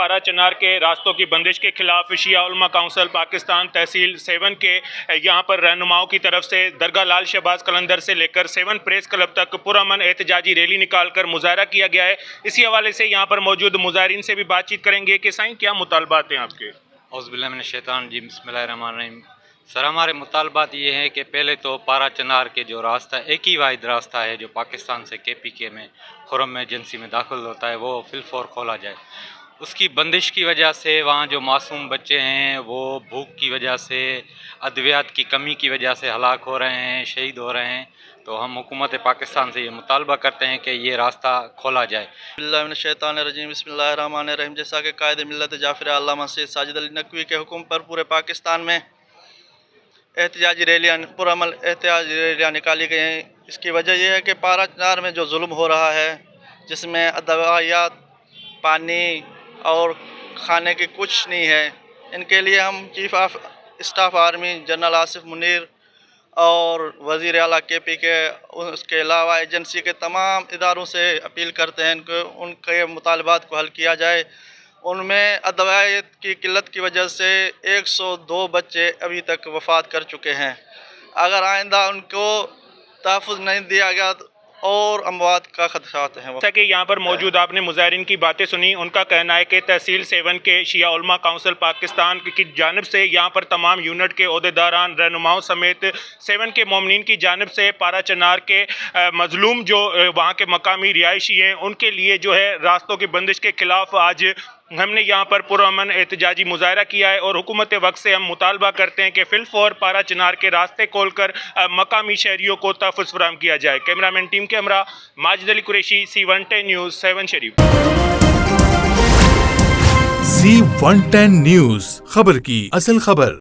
پارا چنار کے راستوں کی بندش کے خلاف شیعہ علماء کونسل پاکستان تحصیل 7 کے یہاں پر رہنماؤں کی طرف سے درگاہ لال شہباز قلندر سے لے کر 7 پریس کلب تک پرامن احتجاجی ریلی نکال کر مظاہرہ کیا گیا ہے۔ اسی حوالے سے یہاں پر موجود مظاہرین سے بھی بات چیت کریں گے کہ سائیں کیا مطالبات ہیں آپ کے؟ اعوذ باللہ من الشیطان الرجیم، بسم اللہ الرحمن الرحیم۔ سر، ہمارے مطالبات یہ ہیں کہ پہلے تو پارا چنار کے جو راستہ ایک ہی واحد راستہ ہے جو پاکستان سے KPK میں خرم ایجنسی میں داخل ہوتا ہے، وہ فی الفور کھولا جائے۔ اس کی بندش کی وجہ سے وہاں جو معصوم بچے ہیں وہ بھوک کی وجہ سے، ادویات کی کمی کی وجہ سے ہلاک ہو رہے ہیں، شہید ہو رہے ہیں۔ تو ہم حکومت پاکستان سے یہ مطالبہ کرتے ہیں کہ یہ راستہ کھولا جائے۔ بسم اللہ من الشیطان الرجیم، بسم اللہ الرحمن الرحیم۔ جیسا کہ قائد ملت جعفر علامہ سید ساجد علی نقوی کے حکم پر پورے پاکستان میں احتجاجی ریلیاں پرعمل احتجاجی ریلیاں نکالی گئی ہیں۔ اس کی وجہ یہ ہے کہ پارا چنار میں جو ظلم ہو رہا ہے، جس میں ادویات، پانی اور کھانے کی کچھ نہیں ہے، ان کے لیے ہم chief of staff army general Asif Munir اور وزیر اعلیٰ KPK اس کے علاوہ ایجنسی کے تمام اداروں سے اپیل کرتے ہیں کہ ان کے مطالبات کو حل کیا جائے۔ ان میں ادویات کی قلت کی وجہ سے 102 بچے ابھی تک وفات کر چکے ہیں۔ اگر آئندہ ان کو تحفظ نہیں دیا گیا اور اموات کا خدشات ہیں۔ جیسا کہ یہاں پر موجود آپ نے مظاہرین کی باتیں سنی، ان کا کہنا ہے کہ تحصیل 7 کے شیعہ علماء کونسل پاکستان کی جانب سے یہاں پر تمام یونٹ کے عہدیداران، رہنماؤں سمیت 7 کے مومنین کی جانب سے پارا چنار کے مظلوم جو وہاں کے مقامی رہائشی ہیں ان کے لیے جو ہے راستوں کی بندش کے خلاف آج ہم نے یہاں پر پرامن احتجاجی مظاہرہ کیا ہے اور حکومت وقت سے ہم مطالبہ کرتے ہیں کہ فی الفور پارا چنار کے راستے کھول کر مقامی شہریوں کو تحفظ فراہم کیا جائے۔ کیمرامین ٹیم کے ہمراہ ماجد علی قریشی، C110 نیوز 7 شریف۔ C110 نیوز، خبر کی اصل خبر۔